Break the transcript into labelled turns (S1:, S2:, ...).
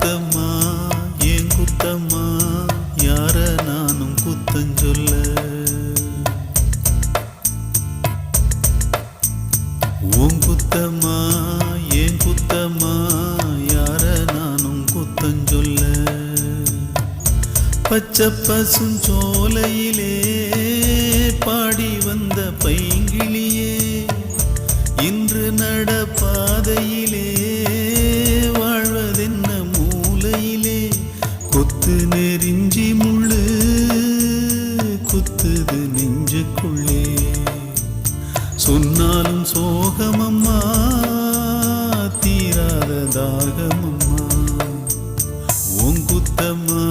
S1: குத்தம்மா ஏன் குத்தம்மா யார நானும் குத்தஞ்சொல்ல உன் குத்தம்மா ஏன் குத்தம்மா யார நானும் குத்தஞ்சொல்ல பச்சை பசுஞ்சோலையிலே பாடி வந்த பைங்கிளியே இன்று நடப்பாதையிலே வாழ்வதென்ன மூலையிலே கொத்து நெறிஞ்சி முள்ளு குத்துது நெஞ்சுக்குள்ளே சொன்னாலும் சோகமம்மா தீராத தாகமம்மா உன் குத்தம்மா